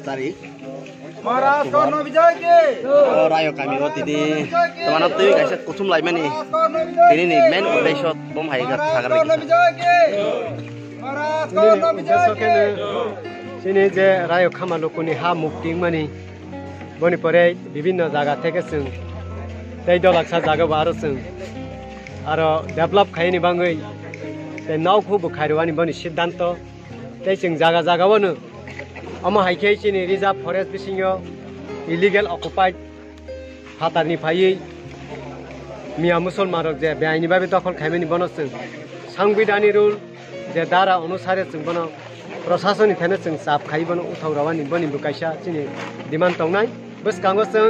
तारिख महाराज कर्न विजय के रायो कमी हो तिदी तमाना तुई कैसे कुसुम लाई मनी तिनी नि मेन उद्देश्य बम हाइगा थागर विजय के महाराज कर्न विजय के सिनी जे रायो खामा लोकनि हा मुक्ति मनी बनि परे विभिन्न जागा থেকে जों 13 लाख जागा बारो जों आरो डेभलप खायनि बाङै ते नावखौ बुखारवानि बनि सिद्धांत ते जों जागा जागावनो अमा हाइखे सिनि रिजार्व फरेस्ट बिसिङो इलिगेल अकुपाइड फातारनि फायै मिया मुसलमान जे बेआइनि बाबे दखल खायमानि बनसों संविधानी रूल जे दारा अनुसारे जों बनो प्रशासननि थाने जों साफ खायबनो उथावरावानि बनि बुकाइसा सिनि डिमान्ड तंनाय बस कांगो जों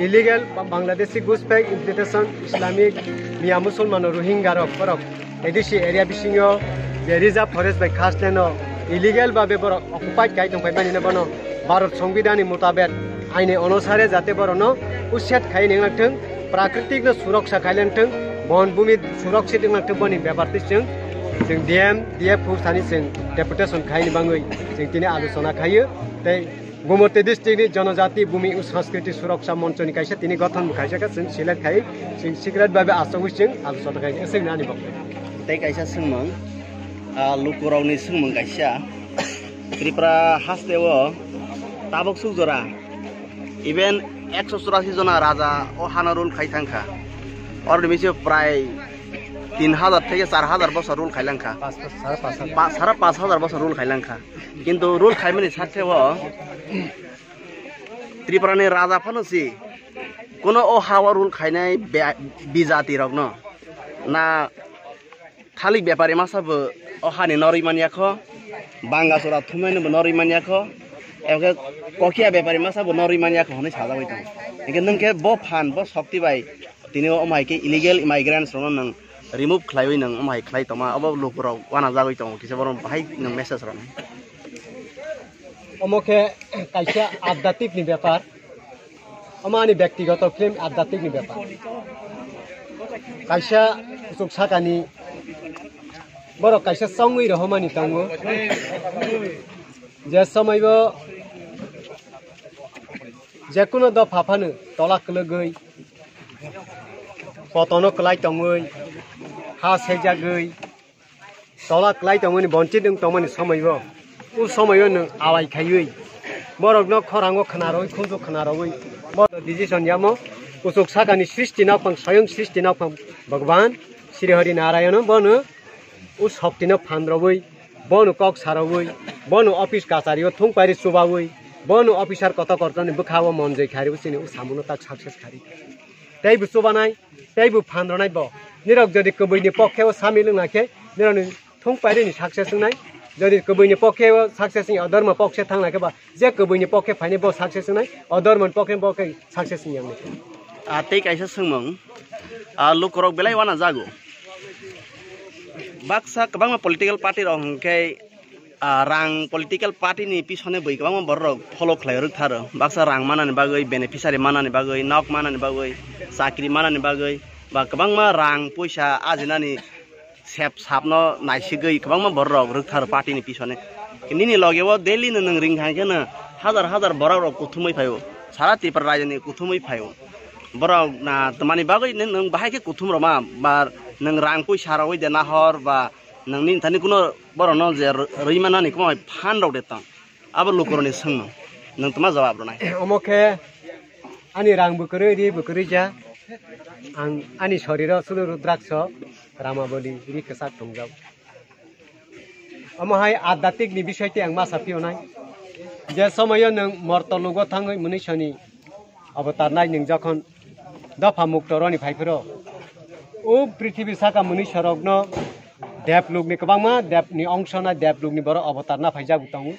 इलिगेल बांग्लादेशी घुसपैठ इम्प्लिटेशन इस्लामिक मिया मुसलमान रोहिंग्या रक एडिसी एरिया बिसिङो जे रिजार्व फरेस्ट बाय खासलेनो इलिगेल बाबे बर अकुपाइड गाय दंफाय बानिनो बनो भारत संविधाननि मुताबिक आइने अनुसारे जाते बरनो उच्छेद खाय नेंलांथों प्राकृतिक सुरक्षा खायलांथों वन भूमि सुरक्षित नेंलांथों बनि बेबारति जों डीएम फौसानि जों डेपुटेशन खायनि बाङै जों दिनै आलोचना खायो तै गुमती डिस्ट्रिक्टनि जनजाति भूमि संस्कृति सुरक्षा मंचनि कायसे दिनै गठन खायसेका जों सिलेक्ट खाय जों सिक्रेट बाबे आसंगै जों आलोचना खाय एसे नानि बक्तव्य तै कैसा सोंमों लुकुरावनि सोंमों कैसा त्रिपुरा हास्तेव ताबक सुजरा इवेन 184 जना राजा ओ हाना रुल खायथांखा और बिसे प्राय 3000 থেকে 4000 বছর রুল খাইলাंखा 5,500 বছর রুল খাইলাंखा কিন্তু রুল খাইমাनि साथेव त्रिपुरानि राजा फनसि कोनो ओ हावा रुल खाइनाय बिजाति रगनो ना थालिक व्यापारी मासाबो ओ हानि नरिमानियाखो बांगासुरा थुमायनो नरिमानियाखो एके ककिया व्यापारी मासाबो नरिमानियाखो हनै साजाबाय दं एके नोंके ब फान ब शक्ति बाय दिनै ओ माइके इलिगेल इमाइग्रेन्ट्स रनो नों रिमुव खालायबाय नों माइ खालाय तमा अब लोकराव वाना जाबाय दं किसे बर बाहाय नों मेसेज रनो अमके कैसे आध्यात्मिक व्यापार अमानि व्यक्तिगत फिल्म आध्यात्मिक व्यापार कैसे सुखसाकानि बर कैसे संगै रहमानि दंगो जे समयबो जेकुनो दफाफानो तलाक लगै पतनो कलाय तंगै हा सेजागै तलाक लाय तंगनि बन्चित दं तमनि समयबो उ समय न आवाय खायै बरक न खरांगो खनारoi खुंजो खनारoi बर डिजिसन यामो उसुक साकानि सृष्टि नापं स्वयं सृष्टि नापं भगवान श्री हरि नारायण बनु उ शक्ति न फान्द्रoi बनु कक सारoi बनु अफिस काचारियो थुङ पारि सुबाoi बनु अफिसर कत कर्तन बुखाव मनजै खारि उसिनि उ सामुनता सक्सेस खारि तै बुसु बनाय तै बु फान्द्रनाय ब निरक जदि कबैनि पक्षेव सामिल नाखे निरनि थुङ पारि नि सक्सेस नाय जदि कबैनि पक्षे सक्सेस नि अधर्म पक्ष थांनाके बा जे कबैनि पक्षे फाइने ब सक्सेस नाय अधर्म पक्षे बके सक्सेस नि यामने तै कैसा सोंमों लुकुराव बेलाय वाना जागो बाक्सा गोबां पलिटिकल पार्टी रंके रां पलिटिकल पार्टी नि पिछने बै गोबां बर फलो खालाय रथारो बाक्सा रां मानानि बागै बेनिफिशियारि मानानि बागै नक मानानि बागै साख्रि मानानि बागै बा गोबां मा रां पैसा आजिनानि सेप सापनो नायसिगै गोबां मा बर रथारो पार्टी नि पिछने निनि लगेव दिल्ली न नों रिंहांकेनो हजार बराव कुथुमै फायो सारा त्रिपुरा राज्यनि कुथुमै फायो बराव ना तमानि बागै नों बाहायके कुथुम रमा बा नों रां पैसा रावै देना हर बा नोंनि थानि कुनो बरनो जे रैमानानि कुमाय फान राव देतां अब लुकुरनि सों नों तमा जवाब रनाय अमके आनि रां बुकरै रि बुकरै जा आं आनि शरीर सुलु रुद्राक्ष रामाबली रि केसा थंजाव अमहाय आध्यात्मिक नि विषयते आं मासा पियोनाय जे समय नों मर्तलुगो थाङै मुनिसनि अवतार नाय नों जखन दफा मुक्त रनि फाइफोर ओ पृथ्वी साका मुनिसरगनो देवलुगनि गोबांमा देवनि अंशना देवलुगनि बर अवतार ना फाइजा गुताउ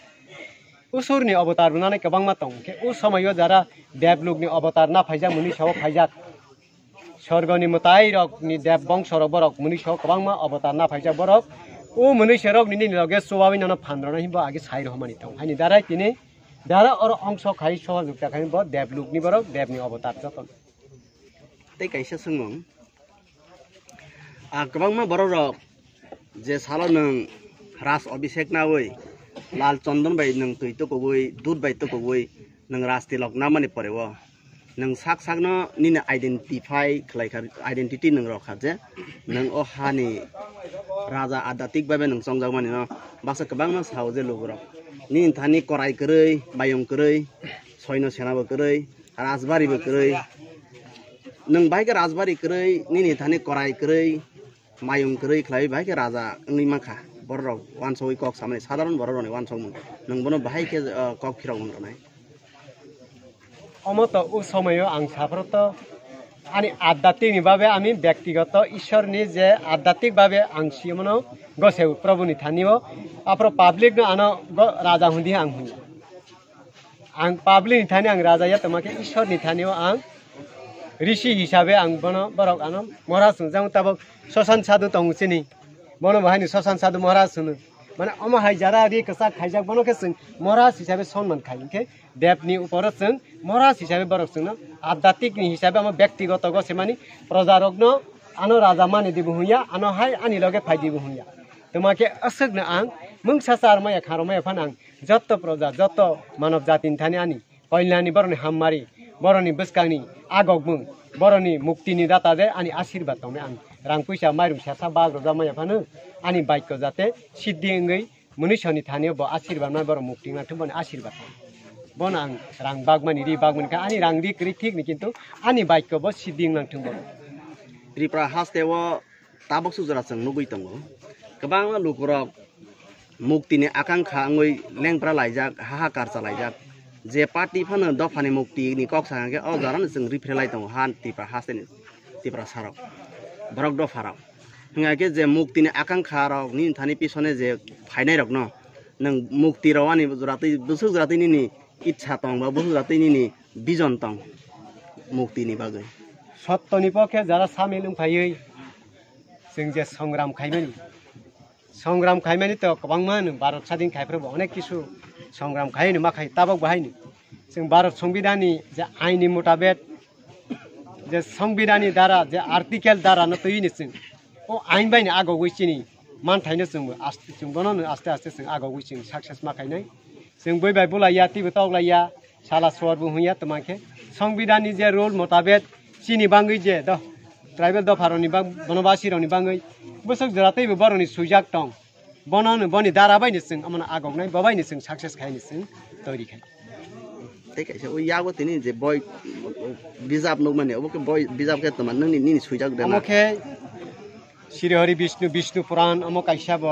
उसुरनि अवतार बनानै गोबांमा दं के उ समय जरा देवलुगनि अवतार ना फाइजा मुनिसव फाइजा स्वर्गनि मताई रक नि देव बंश रक बरक मनुष्य गोबांमा अवतार ना फाइजा बरक ओ मनुष्य रक नि लगे सोवाबि नन फानरन हिबो आगे साइ रहमानि थौ हानि दाराय तिनि दारा और अंश खाइ सहजुगता खाइ ब देवलुकनि बरक देवनि अवतार जतन तै काइसा सोंमों गोबांमा बर' रक जे सालो नों राज अभिषेक नावै लाल चंदन बाय नों तैतो कगै दूध बाय तो कगै नों राज तिलक ना माने परेव नों साक साक न निने आइडेंटिफाई खलायखा आइडेंटिटी नों रखा जे नों ओ हानि राजा आदातिक बाबे नों संजाव माने न बासा गोबांमा साव जे लुगर निन थानि कराय करै बायं करै सैन्य सेनाबो करै राजबारिबो करै नों बायके राजबारि करै निनि थानि कराय करै मायं करै खलाय बायके राजा ओंनि माखा बर रक वानसौइ कक सामने साधारण बर रने वानसौ नों बनो बाहायके कक खिराव नंगनाय अमत उ समय आं साफ्रत अनि आध्यात्मिक भावे आमी व्यक्तिगत ईश्वरनि जे आध्यात्मिक भावे आं सिमनो गसेउ प्रभुनि थानियो आफ्रो पब्लिक न आन राजा हुँदी आं हुँ आं पब्लिक थानि आं राजा या तमाके ईश्वरनि थानियो आं ऋषि हिसाबे आं बनो बरक आन महाराज जाउँ तब शशान साधु तंग सिनि बनो भाइनि शशान साधु महाराज हुनु माने अम हाइजारा रि कसा खाइजाक बनो के जों महाराज हिसाबे सम्मान खाइके देवनि उपर जों महाराज हिसाबे बरक जों आध्यात्मिक हिसाबे हम व्यक्तिगत गसे मानि प्रजारग्न आनो राजा माने दिबु हुया आनो हाय आनि लगे फाइ दिबु हुया तमाके असग्न आं मुंगसासार मया खारमया फान आं जत्त प्रजा जत्त मानव जातिन थानि आनि पहिलानि बरनि हाममारि बरनि बस्कानि आगगमु बरनि मुक्तिनि दाता दे आनि आशीर्वाद तमे आं रां पैसा माइरं सेसा बाग्रो जामाया फानो आनि बाइकको जाते सिद्धिङै मनुष्यनि थानियो ब आशीर्वाद मा बर मुक्ति मा थबन आशीर्वाद बन आं रां बागमानि रि बागमन का आनि रां रि क्रि ठीक नि किन्तु आनि बाइकको ब सिद्धिङ नांथुं ब रिप्रा हास्तेव ताबक सुजरा जों नुबै दंगो गोबां लुकुरक मुक्तिनि आकांक्षा आङै लेंप्रा लाइजाक हाहाकार चालाइजाक जे पार्टी फानो दफानि मुक्तिनि कक साङाके अ जरान जों रिफ्रेलाइ दङ हान तिप्रा हास्तेनि तिप्रा सारक बरक दफाराव हिंगाके जे मुक्तिनि आकांक्षा रक नि थानि पिसने जे फाइनाय रक न नों मुक्ति रवानि जरातै बुसु जरातै नि इच्छा दं बा बुसु जरातै नि बिजन दं मुक्तिनि बागै सत्यनि पक्षे जरा सामेलुं फायै जों जे संग्राम खाइमानि त गोबांमान भारत स्वाधीन खाइफ्राबो अनेक किसु संग्राम खाइनो मा खाइ ताबक बाहायनो जों भारत संविधाननि जे आइननि मुताबिक जे संविधाननि द्वारा जे आर्टिकल द्वारा न तैनि जों ओ आइन बायनो आगो गइसिनि मान थाइनो जोंबो आस्ते जों बनानो आस्ते आस्ते जों आगो गइसिं सक्सेस मा खाइनाय जों बैबाय बुलाया तिबो तगलाया साला स्वरबो हुया तमाके संविधाननि जे रुल मुताबिक सिनि बांगै जे द ट्राइबल द फारनि बा बनवासी रनि बांगै बसक जरातैबो बरनि सुजाक दं बनानो बनि दारा बायनो जों अमन आगगनाय बबायनो जों सक्सेस खाइनो जों तैरि खाइ तेकाइसे ओ यागो तिनि जे बय बिजाब नु माने ओके बय बिजाब के तमान ननि नि सुइजाक देना अमके श्रीहरि विष्णु पुराण अमक आइसाब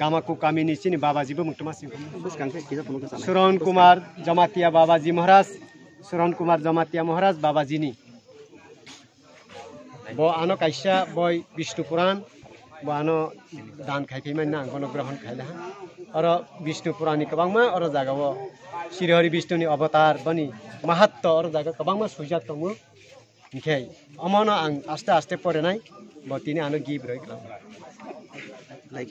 गामाको कामिनी सिनि बाबाजीबो मुक्तमासि बस कांके किजा फनो का सुरन कुमार जमातिया बाबाजी महाराज सुरन कुमार जमातिया महाराज बाबाजीनी ब आनो काइसा बय विष्णु पुराण ब आनो दान खाइफैमा ना गन ग्रहण खाइला और विष्णु पुराणी कबांमा और जागाव श्रीहरि विष्णुनि अवतार बनी महत्व और जागा कबांमा सुजात तमु निखाइ अमन आं आस्ते आस्ते परेनाय बतिनि आनो गिब रइ लाइक